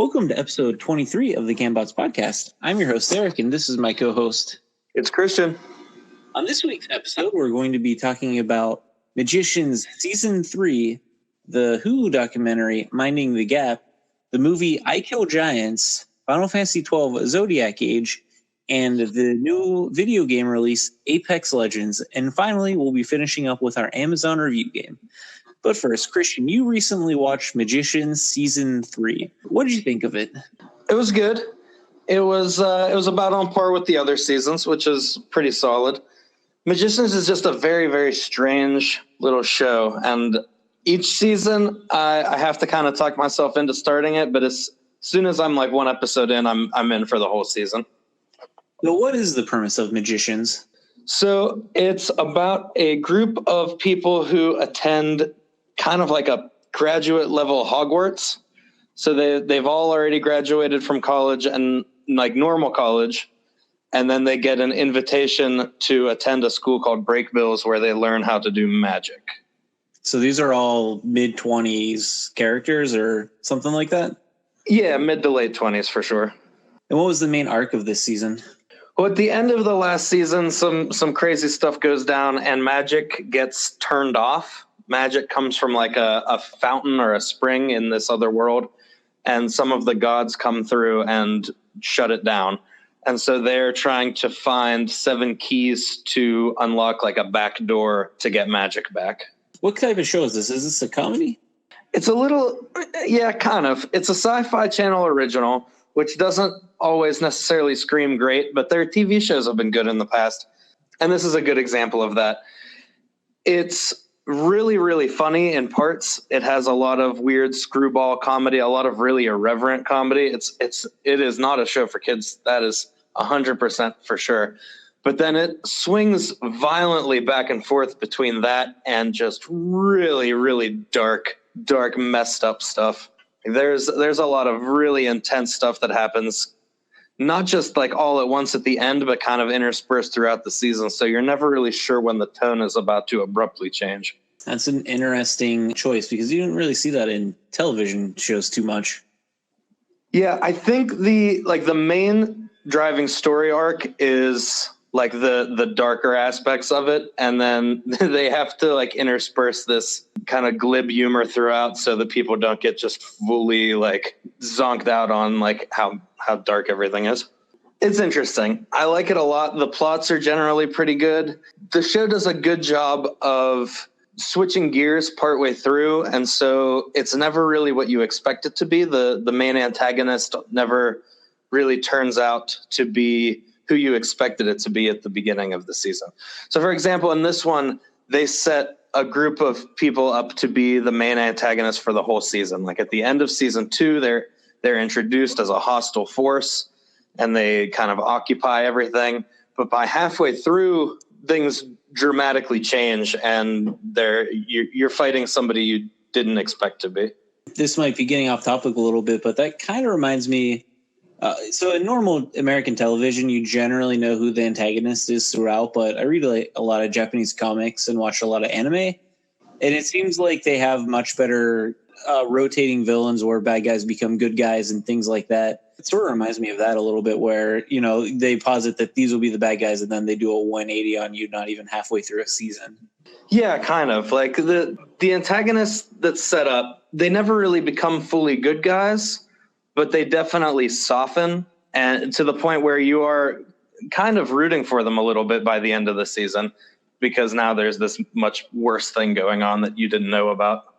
Welcome to episode 23 of the Gambots podcast. I'm your host, Eric, and this is my co-host. It's Christian. On this week's episode, we're going to be talking about Magicians Season 3, the Hulu documentary Minding the Gap, the movie I Kill Giants, Final Fantasy XII Zodiac Age, and the new video game release Apex Legends. And finally, we'll be finishing up with our Amazon review game. But first, Christian, you recently watched Magicians Season 3. What did you think of it? It was good. It was about on par with the other seasons, which is pretty solid. Magicians is just a very, very strange little show. And each season, I have to kind of talk myself into starting it. But as soon as I'm like one episode in, I'm in for the whole season. So what is the premise of Magicians? So it's about a group of people who attend kind of like a graduate level Hogwarts. So they've all already graduated from college and like normal college. And then they get an invitation to attend a school called Breakbills where they learn how to do magic. So these are all mid-20s characters or something like that? Yeah, mid to late 20s for sure. And what was the main arc of this season? Well, at the end of the last season, some crazy stuff goes down and magic gets turned off. Magic comes from like a fountain or a spring in this other world, and some of the gods come through and shut it down. And so they're trying to find 7 keys to unlock like a back door to get magic back. What type of show is this? Is this a comedy? It's a little, yeah, kind of. It's a Sci-Fi Channel original, which doesn't always necessarily scream great, but their TV shows have been good in the past. And this is a good example of that. It's really, really funny in parts. It has a lot of weird screwball comedy, a lot of really irreverent comedy. It is not a show for kids. That is 100% for sure. But then it swings violently back and forth between that and just really, really dark, messed up stuff. There's a lot of really intense stuff that happens, not just like all at once at the end, but kind of interspersed throughout the season. So you're never really sure when the tone is about to abruptly change. That's an interesting choice because you don't really see that in television shows too much. Yeah, I think the main driving story arc is like the darker aspects of it, and then they have to like intersperse this kind of glib humor throughout so that people don't get just fully like zonked out on like how dark everything is. It's interesting. I like it a lot. The plots are generally pretty good. The show does a good job of switching gears partway through, and so it's never really what you expect it to be. The main antagonist never really turns out to be who you expected it to be at the beginning of the season. So for example, in this one, they set a group of people up to be the main antagonist for the whole season. Like at the end of season 2, they're introduced as a hostile force and they kind of occupy everything. But by halfway through, things dramatically change and you're fighting somebody you didn't expect to be. This might be getting off topic a little bit, but that kind of reminds me. So in normal American television, you generally know who the antagonist is throughout, but I read a lot of Japanese comics and watch a lot of anime, and it seems like they have much better rotating villains where bad guys become good guys and things like that. It sort of reminds me of that a little bit where, you know, they posit that these will be the bad guys and then they do a 180 on you not even halfway through a season. Yeah, kind of. Like the antagonists that's set up, they never really become fully good guys, but they definitely soften, and to the point where you are kind of rooting for them a little bit by the end of the season, because now there's this much worse thing going on that you didn't know about.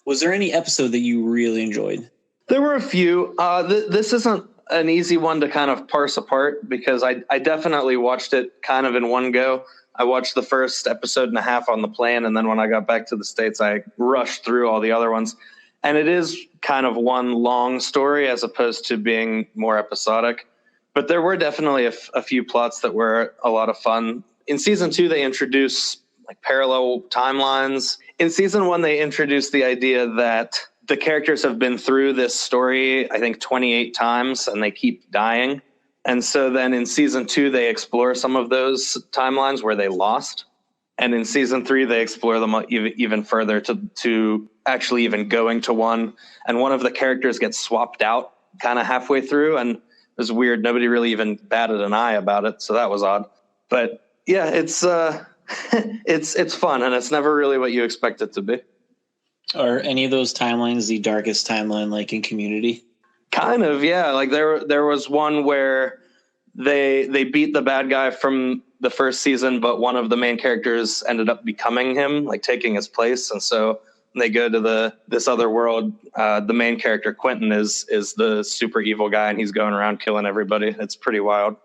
Was there any episode that you really enjoyed? There were a few. This isn't an easy one to kind of parse apart because I definitely watched it kind of in one go. I watched the first episode and a half on the plane, and then when I got back to the States, I rushed through all the other ones. And it is kind of one long story as opposed to being more episodic. But there were definitely a few plots that were a lot of fun. In season 2, they introduce like parallel timelines. In season 1, they introduced the idea that the characters have been through this story, I think 28 times, and they keep dying. And so then in season 2, they explore some of those timelines where they lost. And in season 3, they explore them even further to actually even going to one. And one of the characters gets swapped out kind of halfway through, and it was weird. Nobody really even batted an eye about it, so that was odd. But yeah, it's it's fun, and it's never really what you expect it to be. Are any of those timelines the darkest timeline, like in Community? Kind of, yeah. Like there was one where they beat the bad guy from the first season, but one of the main characters ended up becoming him, like taking his place. And so when they go to this other world, the main character Quentin is the super evil guy, and he's going around killing everybody. It's pretty wild.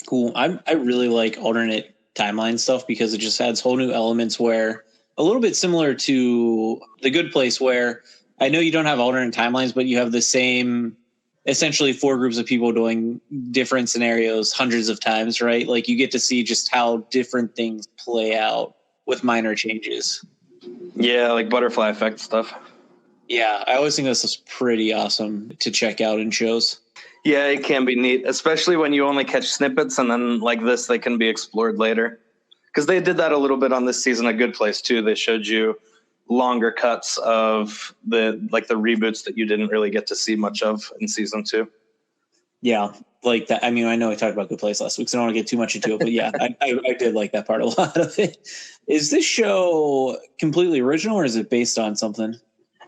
Cool. I really like alternate timeline stuff because it just adds whole new elements where a little bit similar to The Good Place, where I know you don't have alternate timelines, but you have the same, essentially 4 groups of people doing different scenarios hundreds of times, right? Like you get to see just how different things play out with minor changes. Yeah, like butterfly effect stuff. Yeah, I always think this is pretty awesome to check out in shows. Yeah, it can be neat, especially when you only catch snippets, and then like this, they can be explored later. Because they did that a little bit on this season of Good Place too. They showed you longer cuts of the reboots that you didn't really get to see much of in season 2. Yeah, like that. I mean, I know I talked about Good Place last week, so I don't want to get too much into it, but yeah, I did like that part a lot of it. Is this show completely original, or is it based on something?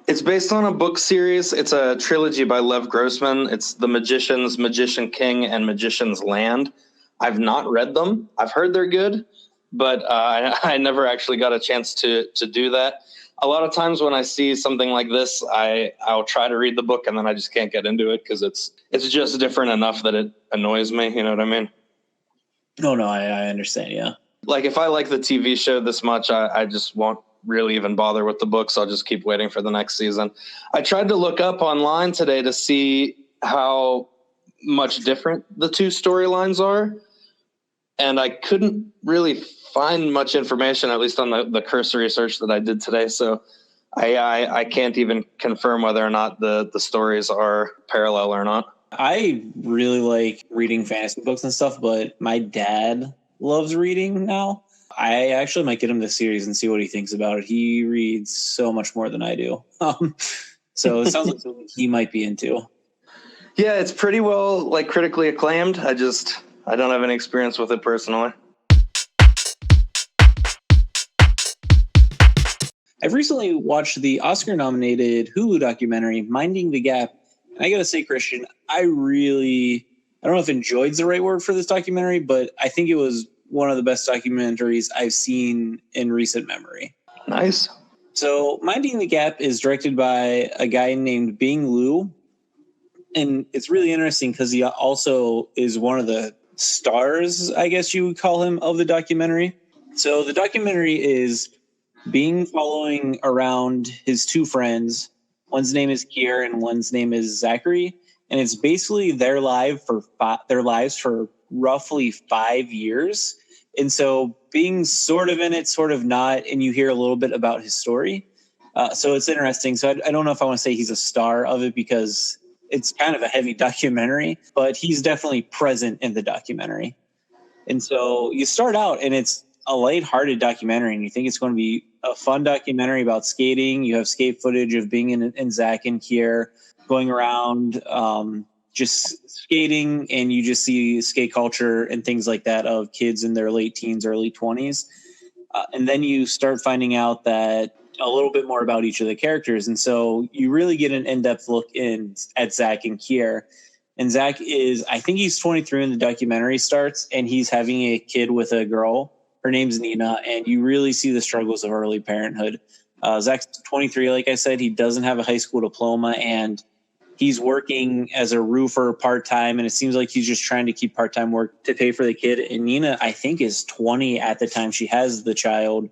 It's based on a book series. It's a trilogy by Lev Grossman. It's The Magicians, Magician King, and Magician's Land. I've not read them. I've heard they're good, but I never actually got a chance to do that. A lot of times when I see something like this, I'll try to read the book, and then I just can't get into it because it's just different enough that it annoys me. You know what I mean? No, I understand. Yeah. Like if I like the TV show this much, I just won't really even bother with the books. I'll just keep waiting for the next season. I tried to look up online today to see how much different the 2 storylines are, and I couldn't really find much information, at least on the cursory search that I did today. So I can't even confirm whether or not the stories are parallel or not. I really like reading fantasy books and stuff, but my dad loves reading now. I actually might get him this series and see what he thinks about it. He reads so much more than I do. So it sounds like something he might be into. Yeah, it's pretty well like critically acclaimed. I don't have any experience with it personally. I've recently watched the Oscar-nominated Hulu documentary, Minding the Gap. And I got to say, Christian, I don't know if enjoyed is the right word for this documentary, but I think it was one of the best documentaries I've seen in recent memory. Nice. So Minding the Gap is directed by a guy named Bing Liu. And it's really interesting because he also is one of the stars, I guess you would call him, of the documentary. So the documentary is Bing following around his 2 friends. One's name is Kier and one's name is Zachary. And it's basically their lives for roughly 5 years. And so being sort of in it, sort of not, and you hear a little bit about his story. So it's interesting. So I don't know if I want to say he's a star of it because it's kind of a heavy documentary, but he's definitely present in the documentary. And so you start out and it's a lighthearted documentary and you think it's going to be a fun documentary about skating. You have skate footage of Bing and Zach and Kier going around, just skating, and you just see skate culture and things like that of kids in their late teens, early 20s. And then you start finding out that a little bit more about each of the characters. And so you really get an in-depth look at Zach and Kier. And Zach I think he's 23 when the documentary starts, and he's having a kid with a girl. Her name's Nina, and you really see the struggles of early parenthood. Zach's 23, like I said. He doesn't have a high school diploma, and he's working as a roofer part-time, and it seems like he's just trying to keep part-time work to pay for the kid. And Nina, I think, is 20 at the time she has the child,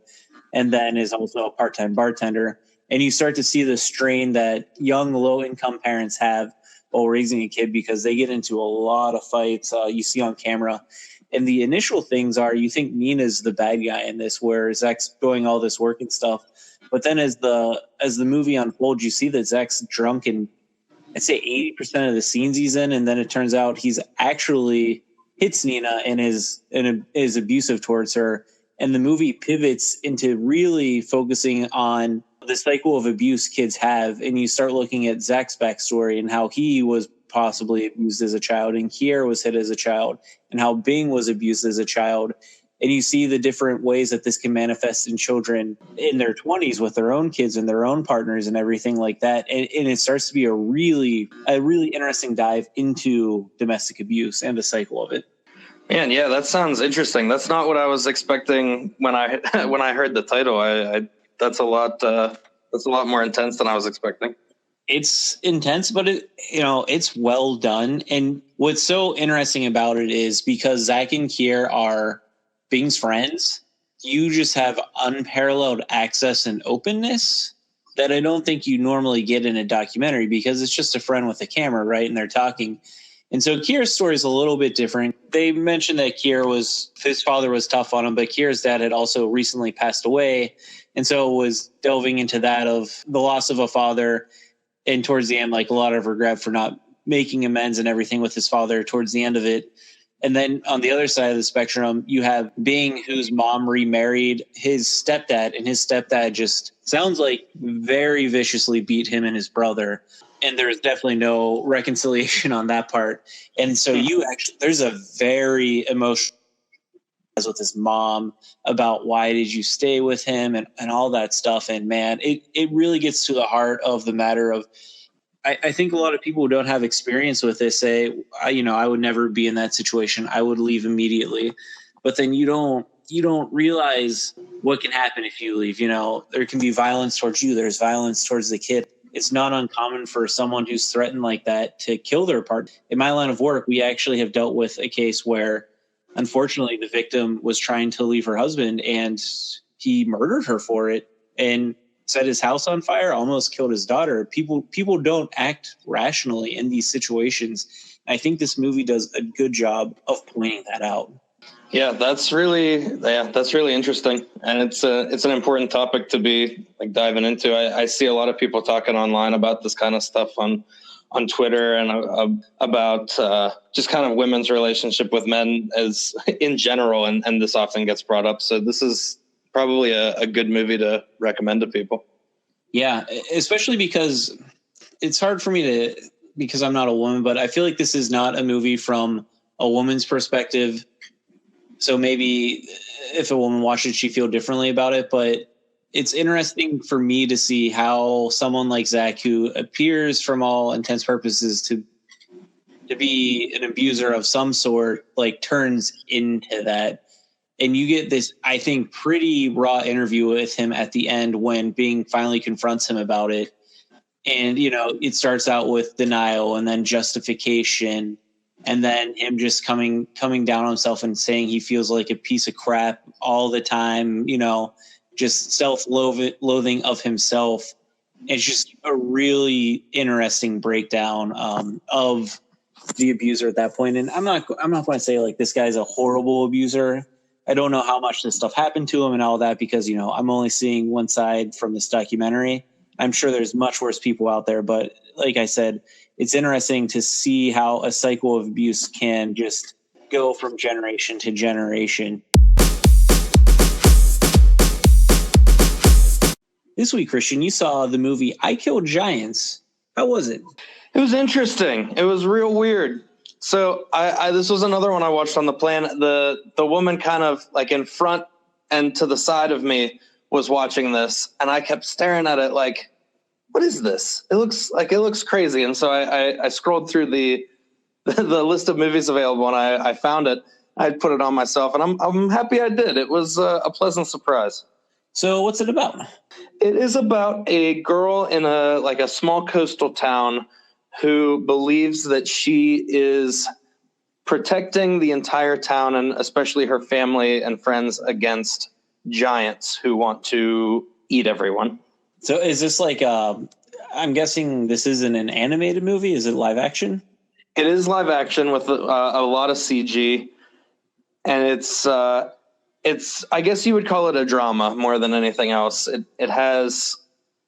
and then is also a part-time bartender. And you start to see the strain that young, low-income parents have while raising a kid because they get into a lot of fights you see on camera. And the initial things are you think Nina's the bad guy in this, where Zach's doing all this work and stuff. But then as the movie unfolds, you see that Zach's drunk in, I'd say 80% of the scenes he's in, and then it turns out he's actually hits Nina and is abusive towards her. And the movie pivots into really focusing on the cycle of abuse kids have, and you start looking at Zach's backstory and how he was possibly abused as a child, and Kier was hit as a child, and how Bing was abused as a child. And you see the different ways that this can manifest in children in their 20s with their own kids and their own partners and everything like that. And it starts to be a really interesting dive into domestic abuse and the cycle of it. Man, yeah, that sounds interesting. That's not what I was expecting when I when I heard the title. That's a lot more intense than I was expecting. It's intense, but it's well done. And what's so interesting about it is because Zach and Kier are Bing's friends, you just have unparalleled access and openness that I don't think you normally get in a documentary, because it's just a friend with a camera, right? And they're talking. And so Kier's story is a little bit different. They mentioned that his father was tough on him, but Kier's dad had also recently passed away. And so was delving into that of the loss of a father. And towards the end, like a lot of regret for not making amends and everything with his father towards the end of it. And then on the other side of the spectrum, you have Bing, whose mom remarried his stepdad, and his stepdad just sounds like very viciously beat him and his brother. And there's definitely no reconciliation on that part. And so there's a very emotional with his mom about why did you stay with him and all that stuff. And man, it really gets to the heart of the matter of, I think a lot of people who don't have experience with this say, I would never be in that situation. I would leave immediately. But then you don't realize what can happen if you leave. There can be violence towards you. There's violence towards the kid. It's not uncommon for someone who's threatened like that to kill their partner. In my line of work, we actually have dealt with a case where, unfortunately, the victim was trying to leave her husband and he murdered her for it and set his house on fire, almost killed his daughter. People don't act rationally in these situations. I think this movie does a good job of pointing that out. Yeah, that's really interesting, and it's an important topic to be diving into. I see a lot of people talking online about this kind of stuff on Twitter and about just kind of women's relationship with men as in general, and this often gets brought up. So this is probably a good movie to recommend to people. Yeah, especially because it's hard for me because I'm not a woman, but I feel like this is not a movie from a woman's perspective. So maybe if a woman watched it, she'd feel differently about it. But it's interesting for me to see how someone like Zach, who appears from all intents purposes to be an abuser of some sort, turns into that. And you get this, I think, pretty raw interview with him at the end when Bing finally confronts him about it. And, it starts out with denial and then justification. And then him just coming down on himself and saying he feels like a piece of crap all the time, just self-loathing of himself. It's just a really interesting breakdown of the abuser at that point. And I'm not going to say this guy's a horrible abuser. I don't know how much this stuff happened to him and all that because, I'm only seeing one side from this documentary. I'm sure there's much worse people out there, but like I said, it's interesting to see how a cycle of abuse can just go from generation to generation. This week, Christian, you saw the movie I Killed Giants. How was it? It was interesting. It was real weird. So I this was another one I watched on the plane. The woman kind of in front and to the side of me was watching this, and I kept staring at it like, what is this? It looks crazy. And so I scrolled through the list of movies available, and I found it. I put it on myself, and I'm happy I did. It was a pleasant surprise. So what's it about? It is about a girl in a small coastal town who believes that she is protecting the entire town and especially her family and friends against giants who want to eat everyone. So is this I'm guessing this isn't an animated movie. Is it live action? It is live action with a lot of CG, and it's I guess you would call it a drama more than anything else. It has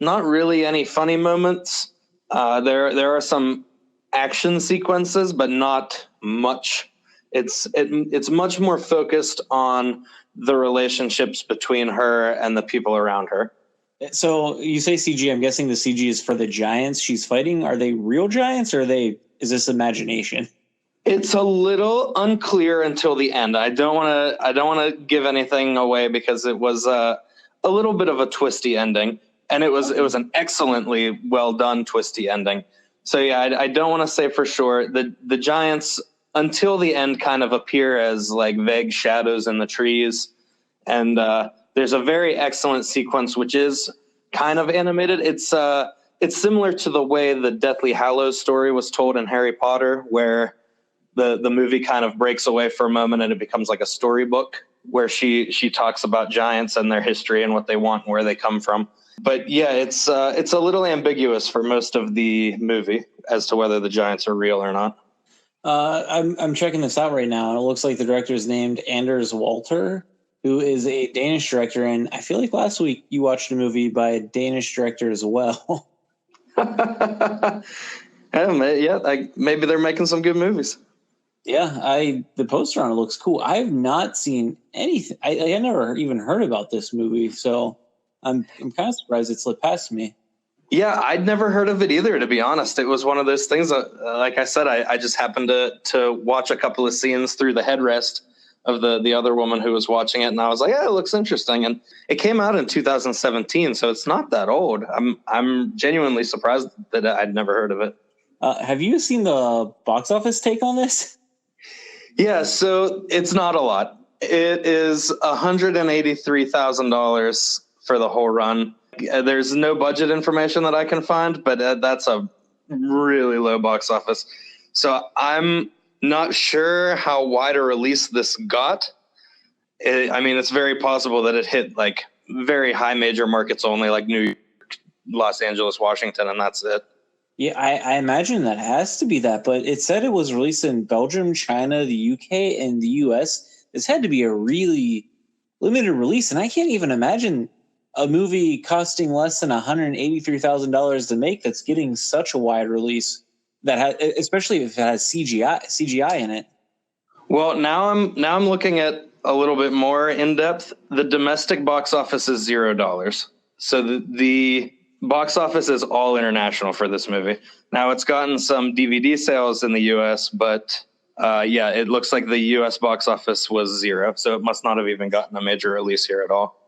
not really any funny moments. There are some action sequences, but not much. It's much more focused on the relationships between her and the people around her. So you say CG, I'm guessing the CG is for the giants she's fighting. Are they real giants or are they is this imagination? It's a little unclear until the end. I don't want to give anything away because it was a little bit of a twisty ending, and it was an excellently well done twisty ending. So yeah, I don't want to say for sure. The giants until the end kind of appear as like vague shadows in the trees, and there's a very excellent sequence which is kind of animated. It's similar to the way the Deathly Hallows story was told in Harry Potter, where the movie kind of breaks away for a moment and it becomes like a storybook where she talks about giants and their history and what they want and where they come from. But yeah, it's a little ambiguous for most of the movie as to whether the giants are real or not. I'm checking this out right now, and it looks like the director is named Anders Walter, who is a Danish director. And I feel like last week you watched a movie by a Danish director as well. Maybe they're making some good movies. Yeah, the poster on it looks cool. I have not seen anything. I never even heard about this movie, so I'm kind of surprised it slipped past me. Yeah, I'd never heard of it either, to be honest. It was one of those things that, like I said, I just happened to watch a couple of scenes through the headrest of the other woman who was watching it, and I was like, yeah, it looks interesting. And it came out in 2017, so it's not that old. I'm genuinely surprised that I'd never heard of it. Have you seen the box office take on this? Yeah, so it's not a lot. It is $183,000 for the whole run. There's no budget information that I can find, but that's a really low box office. So I'm not sure how wide a release this got. It's very possible that it hit like very high major markets only, like New York, Los Angeles, Washington, and that's it. Yeah, I imagine that has to be that, but it said it was released in Belgium, China, the UK, and the US. This had to be a really limited release, and I can't even imagine a movie costing less than $183,000 to make that's getting such a wide release, especially if it has CGI in it. Well, now I'm looking at a little bit more in depth. The domestic box office is $0. So the box office is all international for this movie. Now it's gotten some DVD sales in the US, but it looks like the US box office was 0. So it must not have even gotten a major release here at all.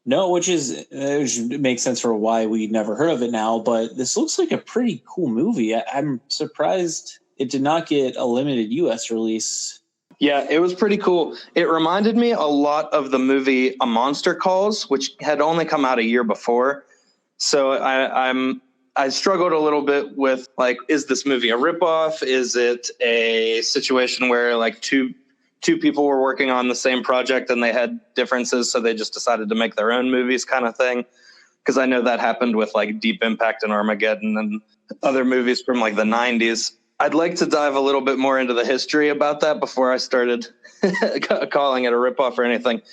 No, which makes sense for why we never heard of it now. But this looks like a pretty cool movie. I'm surprised it did not get a limited US release. Yeah, it was pretty cool. It reminded me a lot of the movie A Monster Calls, which had only come out a year before. So I struggled a little bit with, like, is this movie a ripoff? Is it a situation where like two people were working on the same project and they had differences, so they just decided to make their own movies, kind of thing? Because I know that happened with like Deep Impact and Armageddon and other movies from like the 90s. I'd like to dive a little bit more into the history about that before I started calling it a ripoff or anything.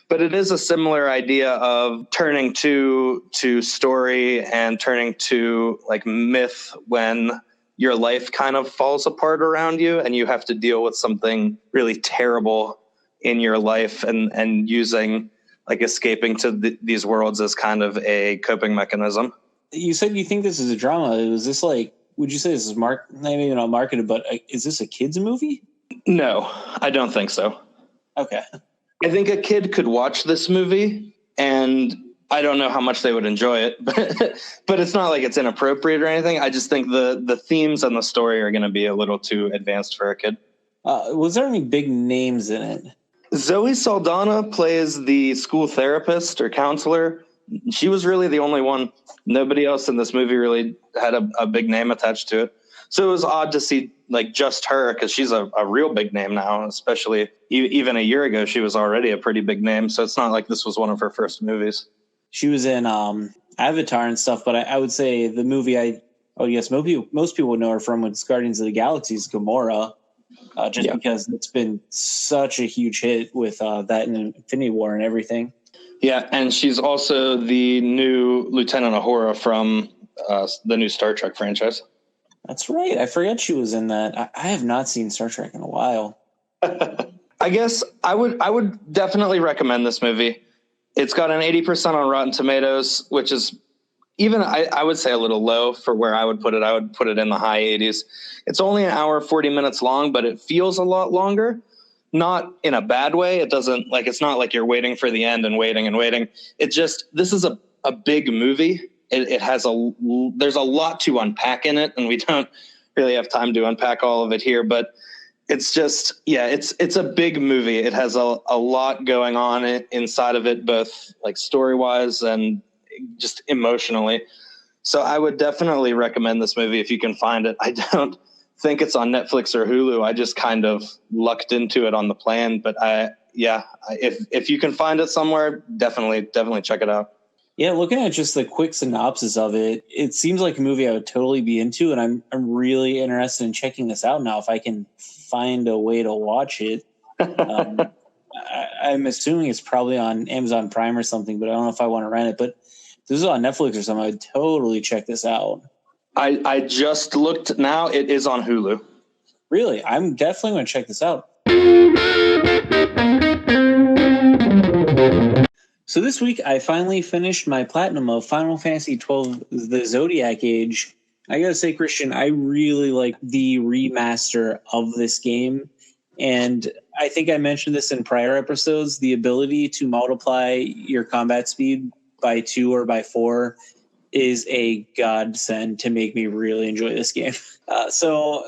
But it is a similar idea of turning to story and turning to like myth when your life kind of falls apart around you and you have to deal with something really terrible in your life, and using like escaping to these worlds as kind of a coping mechanism. You said you think this is a drama. Is this like, would you say this is maybe not marketed, but is this a kid's movie? No, I don't think so. Okay. I think a kid could watch this movie, and I don't know how much they would enjoy it, but it's not like it's inappropriate or anything. I just think the themes and the story are going to be a little too advanced for a kid. Was there any big names in it? Zoe Saldana plays the school therapist or counselor. She was really the only one. Nobody else in this movie really had a big name attached to it. So it was odd to see like just her, because she's a real big name now, especially even a year ago, she was already a pretty big name. So it's not like this was one of her first movies. She was in Avatar and stuff, but I would say the movie most people would know her from was Guardians of the Galaxy's Gamora, because it's been such a huge hit with that and Infinity War and everything. Yeah, and she's also the new Lieutenant Uhura from the new Star Trek franchise. That's right. I forget she was in that. I have not seen Star Trek in a while. I guess I would definitely recommend this movie. It's got an 80% on Rotten Tomatoes, which is even I would say a little low for where I would put it. I would put it in the high 80s. It's only an hour, 40 minutes long, but it feels a lot longer. Not in a bad way. It doesn't like, it's not like you're waiting for the end and waiting and waiting. It just, this is a big movie. It has there's a lot to unpack in it, and we don't really have time to unpack all of it here, but it's just, yeah, it's a big movie. It has a lot going on inside of it, both like story-wise and just emotionally. So I would definitely recommend this movie if you can find it. I don't think it's on Netflix or Hulu. I just kind of lucked into it on the plan, but if you can find it somewhere, definitely check it out. Yeah, looking at just the quick synopsis of it, it seems like a movie I would totally be into, and I'm really interested in checking this out now if I can find a way to watch it. I'm assuming it's probably on Amazon Prime or something, but I don't know if I want to rent it. But if this is on Netflix or something, I would totally check this out. I just looked now. It is on Hulu. Really? I'm definitely going to check this out. So this week, I finally finished my platinum of Final Fantasy XII, the Zodiac Age. I gotta say, Christian, I really like the remaster of this game. And I think I mentioned this in prior episodes, the ability to multiply your combat speed by 2 or by 4 is a godsend to make me really enjoy this game. So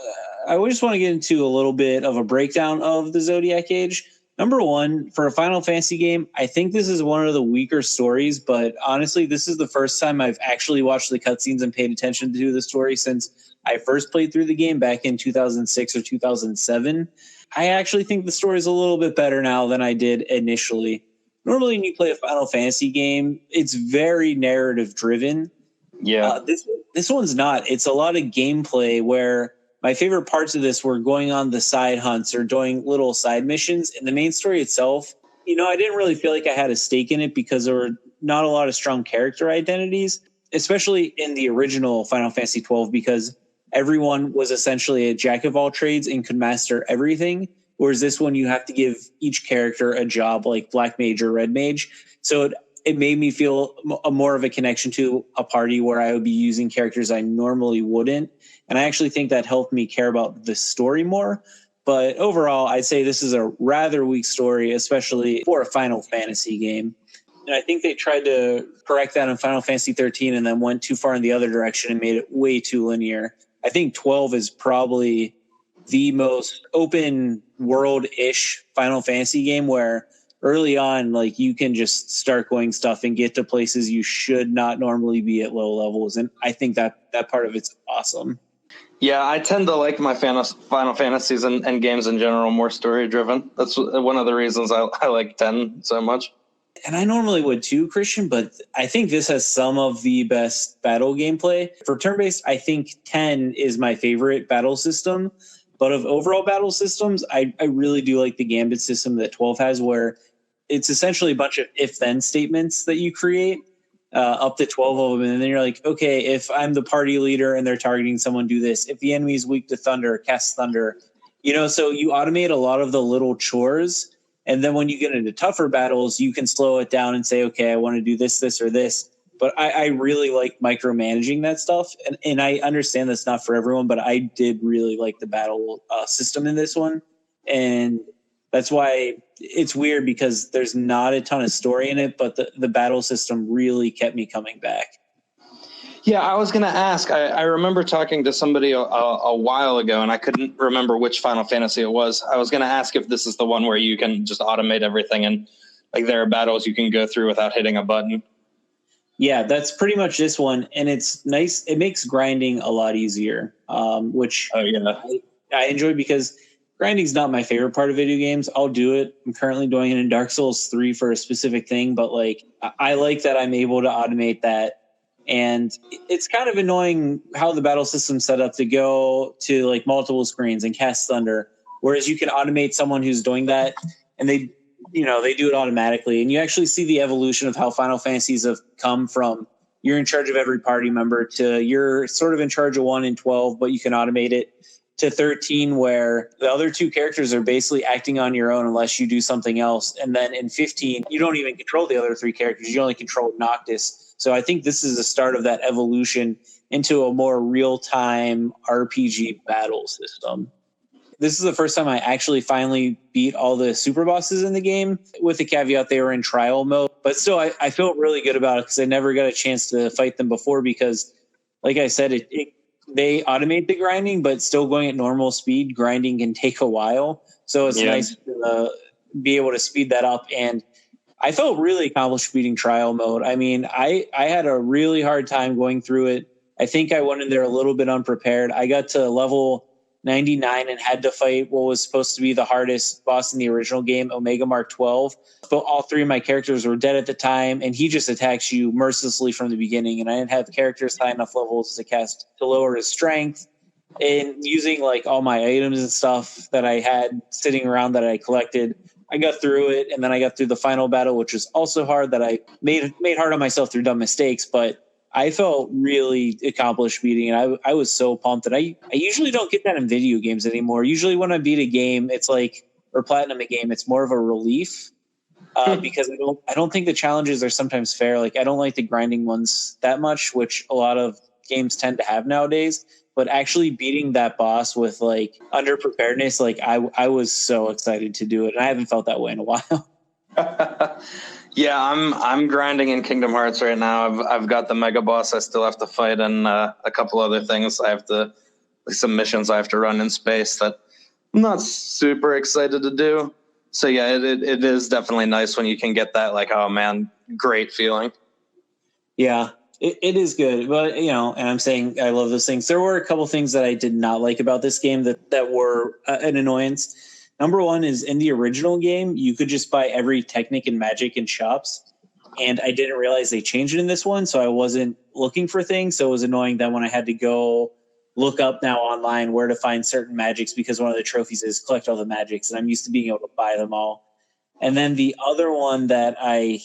I just want to get into a little bit of a breakdown of the Zodiac Age. Number one, for a Final Fantasy game, I think this is one of the weaker stories, but honestly, this is the first time I've actually watched the cutscenes and paid attention to the story since I first played through the game back in 2006 or 2007. I actually think the story is a little bit better now than I did initially. Normally, when you play a Final Fantasy game, it's very narrative driven. Yeah. This one's not. It's a lot of gameplay where my favorite parts of this were going on the side hunts or doing little side missions. In the main story itself, I didn't really feel like I had a stake in it because there were not a lot of strong character identities, especially in the original Final Fantasy XII, because everyone was essentially a jack of all trades and could master everything. Whereas this one, you have to give each character a job like Black Mage or Red Mage. So it made me feel more of a connection to a party where I would be using characters I normally wouldn't. And I actually think that helped me care about the story more. But overall, I'd say this is a rather weak story, especially for a Final Fantasy game. And I think they tried to correct that in Final Fantasy XIII and then went too far in the other direction and made it way too linear. I think 12 is probably the most open world-ish Final Fantasy game where early on, like, you can just start going stuff and get to places you should not normally be at low levels. And I think that part of it's awesome. Yeah, I tend to like my Final Fantasies and games in general more story-driven. That's one of the reasons I like 10 so much. And I normally would too, Christian, but I think this has some of the best battle gameplay. For turn-based, I think 10 is my favorite battle system. But of overall battle systems, I really do like the Gambit system that 12 has, where it's essentially a bunch of if-then statements that you create. Up to 12 of them, and then you're like, okay, if I'm the party leader and they're targeting someone, do this. If the enemy is weak to thunder, cast thunder. So you automate a lot of the little chores, and then when you get into tougher battles, you can slow it down and say, okay, I want to do this, or this. But I really like micromanaging that stuff, and I understand that's not for everyone, but I did really like the battle system in this one, and that's why it's weird because there's not a ton of story in it, but the battle system really kept me coming back. Yeah, I was going to ask. I remember talking to somebody a while ago, and I couldn't remember which Final Fantasy it was. I was going to ask if this is the one where you can just automate everything and like there are battles you can go through without hitting a button. Yeah, that's pretty much this one, and it's nice. It makes grinding a lot easier, which I enjoy because grinding's not my favorite part of video games. I'll do it. I'm currently doing it in Dark Souls 3 for a specific thing, but like I like that I'm able to automate that. And it's kind of annoying how the battle system's set up to go to like multiple screens and cast thunder, whereas you can automate someone who's doing that and they do it automatically. And you actually see the evolution of how Final Fantasies have come from you're in charge of every party member to you're sort of in charge of 1 in 12, but you can automate it, to 13 where the other two characters are basically acting on your own unless you do something else. And then in 15, you don't even control the other 3 characters. You only control Noctis. So I think this is the start of that evolution into a more real-time RPG battle system. This is the first time I actually finally beat all the super bosses in the game, with the caveat they were in trial mode. But still, I felt really good about it because I never got a chance to fight them before because, like I said, they automate the grinding, but still going at normal speed, grinding can take a while. So it's nice to be able to speed that up. And I felt really accomplished beating trial mode. I mean, I had a really hard time going through it. I think I went in there a little bit unprepared. I got to level 99 and had to fight what was supposed to be the hardest boss in the original game, Omega Mark 12. But all three of my characters were dead at the time, and he just attacks you mercilessly from the beginning. And I didn't have characters high enough levels to lower his strength. And using like all my items and stuff that I had sitting around that I collected, I got through it. And then I got through the final battle, which was also hard, that I made hard on myself through dumb mistakes. But I felt really accomplished beating it. I was so pumped that I usually don't get that in video games anymore. Usually when I beat a game, it's like, or platinum a game, it's more of a relief because I don't think the challenges are sometimes fair. Like I don't like the grinding ones that much, which a lot of games tend to have nowadays. But actually beating that boss with like underpreparedness, like I was so excited to do it. And I haven't felt that way in a while. Yeah, I'm grinding in Kingdom Hearts right now. I've got the mega boss I still have to fight, and a couple other things some missions I have to run in space that I'm not super excited to do. So yeah, it is definitely nice when you can get that like, oh man, great feeling. Yeah, it is good, but and I'm saying I love those things. There were a couple things that I did not like about this game that were an annoyance. Number one is in the original game, you could just buy every Technic and Magic in shops. And I didn't realize they changed it in this one. So I wasn't looking for things. So it was annoying that when I had to go look up now online where to find certain magics, because one of the trophies is collect all the magics. And I'm used to being able to buy them all. And then the other one that I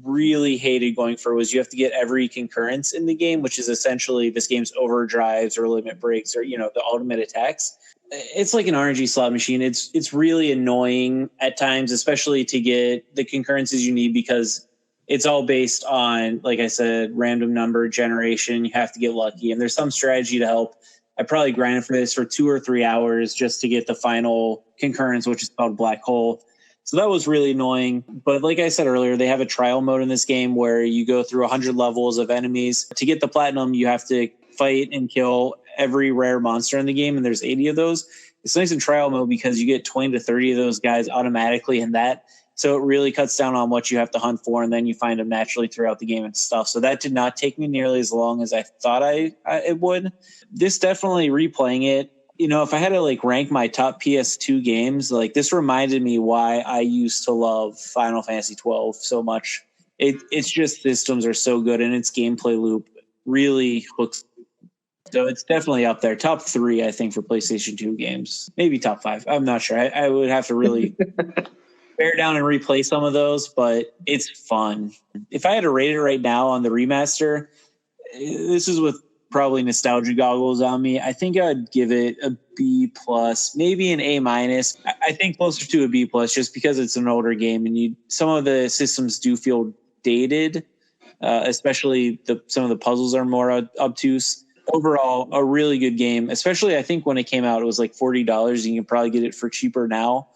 really hated going for was you have to get every concurrence in the game, which is essentially this game's overdrives or limit breaks or, the ultimate attacks. It's like an RNG slot machine. It's really annoying at times, especially to get the concurrences you need, because it's all based on, like I said, random number generation. You have to get lucky, and there's some strategy to help. I probably grinded for this for 2 or 3 hours just to get the final concurrence, which is called Black Hole. So that was really annoying. But like I said earlier, they have a trial mode in this game where you go through 100 levels of enemies. To get the platinum, you have to fight and kill every rare monster in the game, and there's 80 of those. It's nice in trial mode because you get 20 to 30 of those guys automatically in that. So it really cuts down on what you have to hunt for, and then you find them naturally throughout the game and stuff. So that did not take me nearly as long as I thought it would. This definitely replaying it. If I had to like rank my top PS2 games, like this reminded me why I used to love Final Fantasy XII so much. It's just systems are so good, and its gameplay loop really hooks. So it's definitely up there. Top 3, I think, for PlayStation 2 games. Maybe top 5. I'm not sure. I would have to really bear down and replay some of those, but it's fun. If I had to rate it right now on the remaster, this is with probably nostalgia goggles on me, I think I'd give it a B+, maybe an A-. I think closer to a B+, just because it's an older game, and some of the systems do feel dated, especially some of the puzzles are more obtuse. Overall, a really good game, especially I think when it came out, it was like $40. And you can probably get it for cheaper now.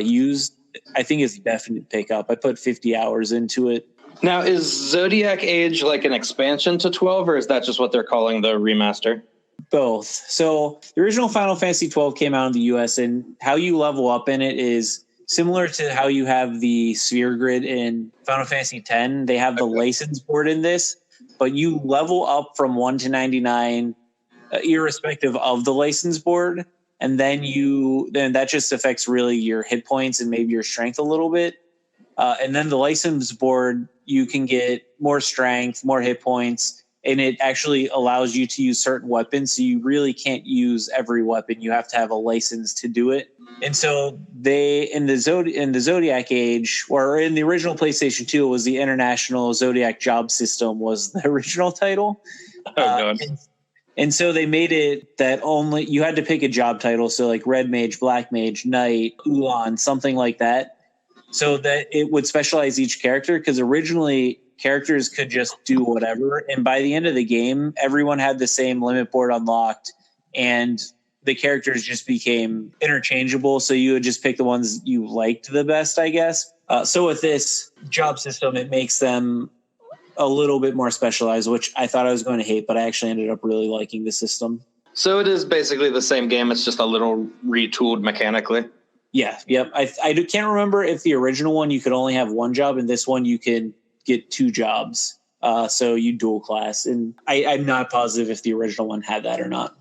Used, I think it's a definite pickup. I put 50 hours into it. Now, is Zodiac Age like an expansion to 12, or is that just what they're calling the remaster? Both. So the original Final Fantasy XII came out in the US, and how you level up in it is similar to how you have the sphere grid in Final Fantasy X. They have the license board in this, but you level up from 1 to 99 irrespective of the license board. And then that just affects really your hit points and maybe your strength a little bit. And then the license board, you can get more strength, more hit points, and it actually allows you to use certain weapons. So you really can't use every weapon. You have to have a license to do it. And so in the Zodiac Age, or in the original PlayStation 2, it was the International Zodiac Job System was the original title. Oh, God. And so they made it that only you had to pick a job title. So like Red Mage, Black Mage, Knight, Ulan, something like that. So that it would specialize each character. Because originally characters could just do whatever. And by the end of the game, everyone had the same limit board unlocked, and the characters just became interchangeable. So you would just pick the ones you liked the best, I guess. So with this job system, it makes them a little bit more specialized, which I thought I was going to hate, but I actually ended up really liking the system. So it is basically the same game. It's just a little retooled mechanically. Yeah. Yep. I can't remember if the original one you could only have one job, and this one you can get two jobs. So you dual class, and I'm not positive if the original one had that or not.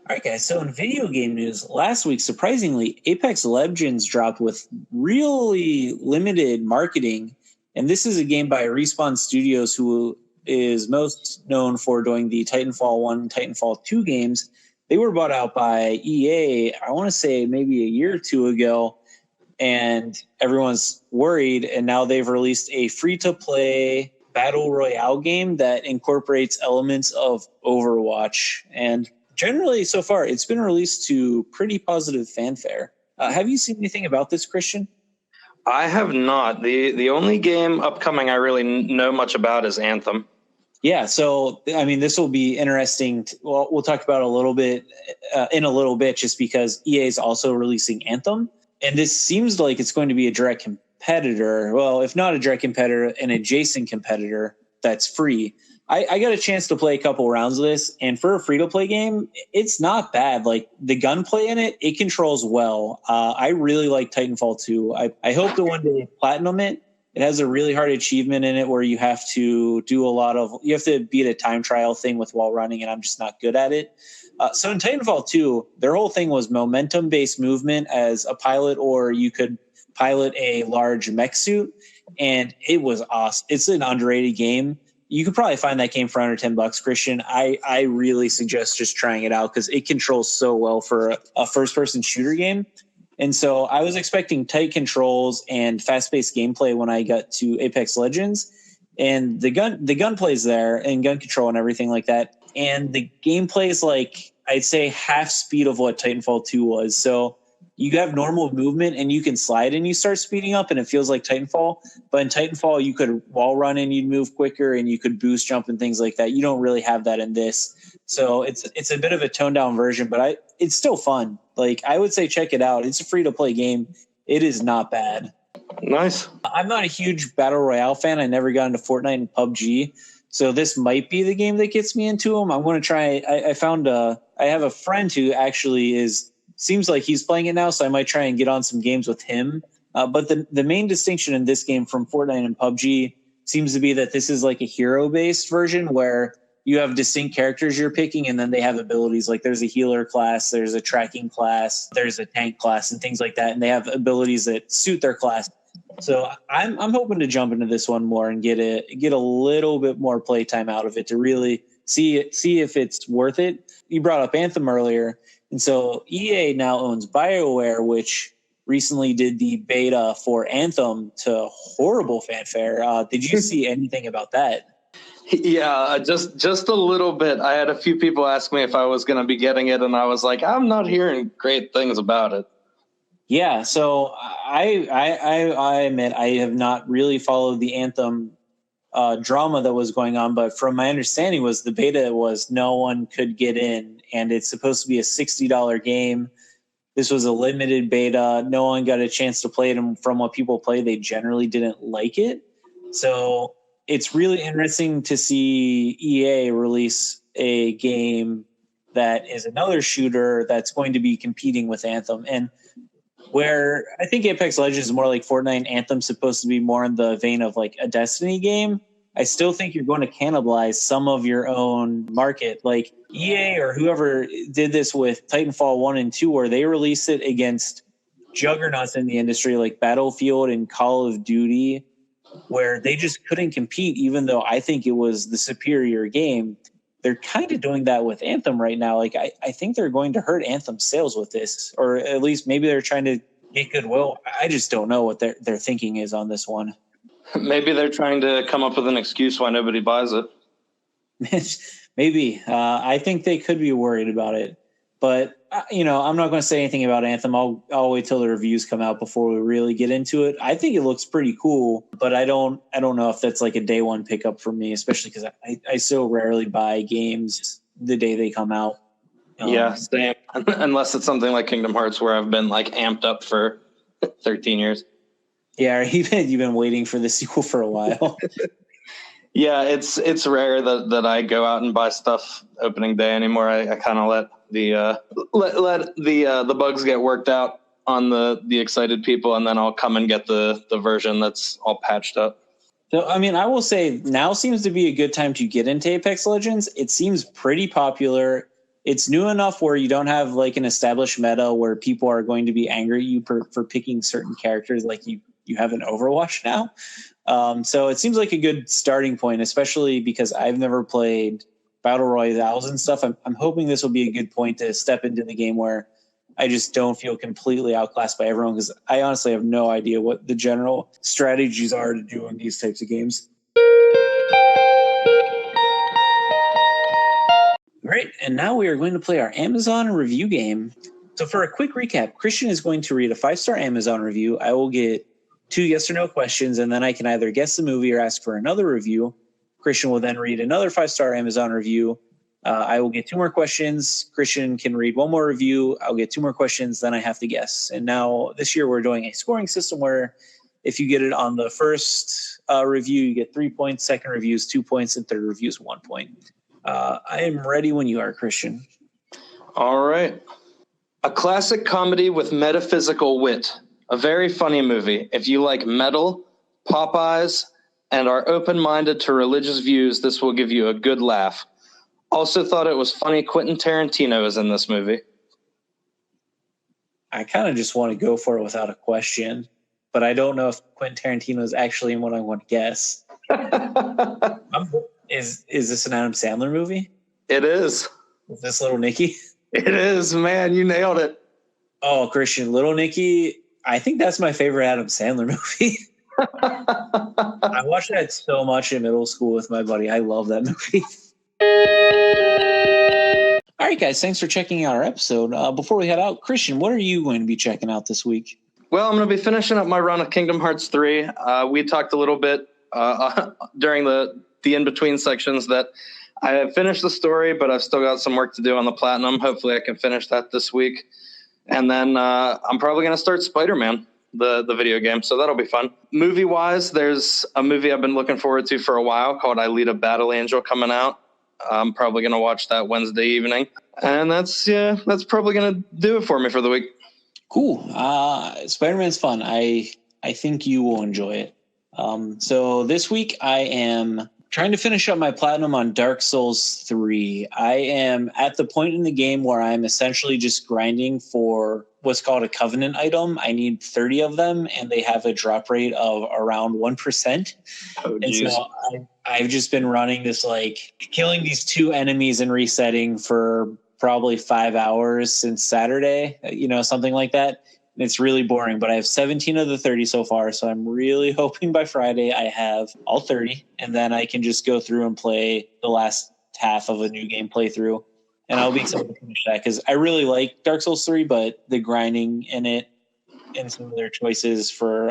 All right, guys. So in video game news, last week, surprisingly, Apex Legends dropped with really limited marketing. And this is a game by Respawn Studios, who is most known for doing the Titanfall 1 and Titanfall 2 games. They were bought out by EA, I want to say maybe a year or two ago, and everyone's worried. And now they've released a free-to-play battle royale game that incorporates elements of Overwatch. And generally, so far, it's been released to pretty positive fanfare. Have you seen anything about this, Christian? I have not. The only game upcoming I really know much about is Anthem. Yeah, so, I mean, this will be interesting. We'll talk about it a little bit in a little bit, just because EA is also releasing Anthem. And this seems like it's going to be a direct competitor. Well, if not a direct competitor, an adjacent competitor that's free. I got a chance to play a couple rounds of this, and for a free-to-play game, it's not bad. Like, the gunplay in it, it controls well. I really like Titanfall 2. I hope to one day platinum it. It has a really hard achievement in it where you have to do you have to beat a time trial thing with wall running, and I'm just not good at it. So in Titanfall 2, their whole thing was momentum-based movement as a pilot, or you could pilot a large mech suit, and it was awesome. It's an underrated game. You could probably find that game for under $10, Christian. I really suggest just trying it out because it controls so well for a first-person shooter game. And so I was expecting tight controls and fast-paced gameplay when I got to Apex Legends. And the gunplay's there, and gun control and everything like that. And the gameplay is like, I'd say, half speed of what Titanfall 2 was. So you have normal movement and you can slide and you start speeding up, and it feels like Titanfall. But in Titanfall, you could wall run and you'd move quicker, and you could boost jump and things like that. You don't really have that in this. So it's a bit of a toned down version, but it's still fun. Like, I would say check it out. It's a free to play game. It is not bad. Nice. I'm not a huge Battle Royale fan. I never got into Fortnite and PUBG. So this might be the game that gets me into them. I'm going to try. I have a friend who actually seems like he's playing it now, so I might try and get on some games with him. But the main distinction in this game from Fortnite and PUBG seems to be that this is like a hero-based version where you have distinct characters you're picking, and then they have abilities. Like, there's a healer class, there's a tracking class, there's a tank class, and things like that. And they have abilities that suit their class. So I'm hoping to jump into this one more and get a little bit more playtime out of it to really see if it's worth it. You brought up Anthem earlier. And so EA now owns BioWare, which recently did the beta for Anthem to horrible fanfare. Did you see anything about that? Yeah, just a little bit. I had a few people ask me if I was going to be getting it, and I was like, I'm not hearing great things about it. Yeah, so I admit I have not really followed the Anthem drama that was going on, but from my understanding was the beta was no one could get in, and it's supposed to be a $60 game. This was a limited beta. No one got a chance to play it, and from what people play, they generally didn't like it. So it's really interesting to see EA release a game that is another shooter that's going to be competing with Anthem. And where I think Apex Legends is more like Fortnite, and Anthem's supposed to be more in the vein of like a Destiny game, I still think you're going to cannibalize some of your own market. Like EA or whoever did this with Titanfall 1 and 2, where they released it against juggernauts in the industry like Battlefield and Call of Duty, where they just couldn't compete, even though I think it was the superior game. They're kind of doing that with Anthem right now. Like, I think they're going to hurt Anthem sales with this, or at least maybe they're trying to get goodwill. I just don't know what their thinking is on this one. Maybe they're trying to come up with an excuse why nobody buys it. Maybe. I think they could be worried about it. But I'm not going to say anything about Anthem. I'll wait till the reviews come out before we really get into it. I think it looks pretty cool, but I don't know if that's like a day one pickup for me, especially because I so rarely buy games the day they come out. Yeah, same. Unless it's something like Kingdom Hearts, where I've been like amped up for 13 years. Yeah, you've been waiting for the sequel for a while. Yeah, it's rare that I go out and buy stuff opening day anymore. I kind of let the bugs get worked out on the excited people, and then I'll come and get the version that's all patched up. So, I mean, I will say now seems to be a good time to get into Apex Legends. It seems pretty popular. It's new enough where you don't have like an established meta where people are going to be angry at you for picking certain characters like you have in Overwatch now. So it seems like a good starting point, especially because I've never played Battle Royales and stuff. I'm hoping this will be a good point to step into the game where I just don't feel completely outclassed by everyone, because I honestly have no idea what the general strategies are to do in these types of games. All right, and now we are going to play our Amazon review game. So for a quick recap, Christian is going to read a 5-star Amazon review. I will get 2 yes or no questions, and then I can either guess the movie or ask for another review. Christian will then read another 5-star Amazon review. I will get 2 more questions. Christian can read 1 more review. I'll get 2 more questions. Then I have to guess. And now this year we're doing a scoring system where if you get it on the first review, you get 3 points. Second review is 2 points, and third review is 1 point. I am ready when you are, Christian. All right. A classic comedy with metaphysical wit. A very funny movie. If you like metal, Popeyes, and are open-minded to religious views, this will give you a good laugh. Also thought it was funny Quentin Tarantino is in this movie. I kind of just want to go for it without a question, but I don't know if Quentin Tarantino is actually in what I want to guess. Is this an Adam Sandler movie? It is. Is this Little Nicky? It is, man. You nailed it. Oh, Christian, Little Nicky. I think that's my favorite Adam Sandler movie. I watched that so much in middle school with my buddy. I love that movie. All right, guys, thanks for checking out our episode. Before we head out, Christian, what are you going to be checking out this week? Well, I'm going to be finishing up my run of Kingdom Hearts 3. We talked a little bit during the in-between sections that I have finished the story, but I've still got some work to do on the Platinum. Hopefully I can finish that this week. And then I'm probably going to start Spider-Man, the video game, so that'll be fun. Movie-wise, there's a movie I've been looking forward to for a while called Alita Battle Angel coming out. I'm probably going to watch that Wednesday evening. And that's probably going to do it for me for the week. Cool. Spider-Man's fun. I think you will enjoy it. So this week I am trying to finish up my Platinum on Dark Souls 3. I am at the point in the game where I'm essentially just grinding for what's called a Covenant item. I need 30 of them, and they have a drop rate of around 1%. Oh, and so I've just been running this, like, killing these 2 enemies and resetting for probably 5 hours since Saturday, something like that. And it's really boring, but I have 17 of the 30 so far, so I'm really hoping by Friday I have all 30, and then I can just go through and play the last half of a new game playthrough. And I'll be excited to finish that because I really like Dark Souls 3, but the grinding in it and some of their choices for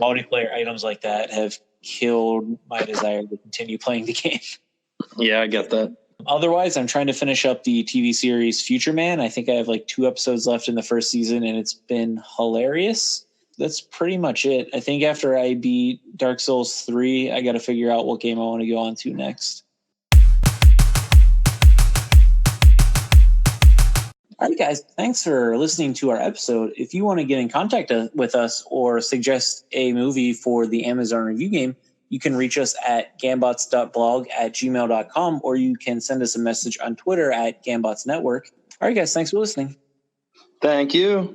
multiplayer items like that have killed my desire to continue playing the game. Yeah, I get that. Otherwise, I'm trying to finish up the TV series Future Man. I think I have like 2 episodes left in the first season, and it's been hilarious. That's pretty much it. I think after I beat Dark Souls 3, I got to figure out what game I want to go on to next. All right, guys, thanks for listening to our episode. If you want to get in contact with us or suggest a movie for the Amazon review game, you can reach us at gambots.blog@gmail.com, or you can send us a message on Twitter at Gambots Network. All right, guys, thanks for listening. Thank you.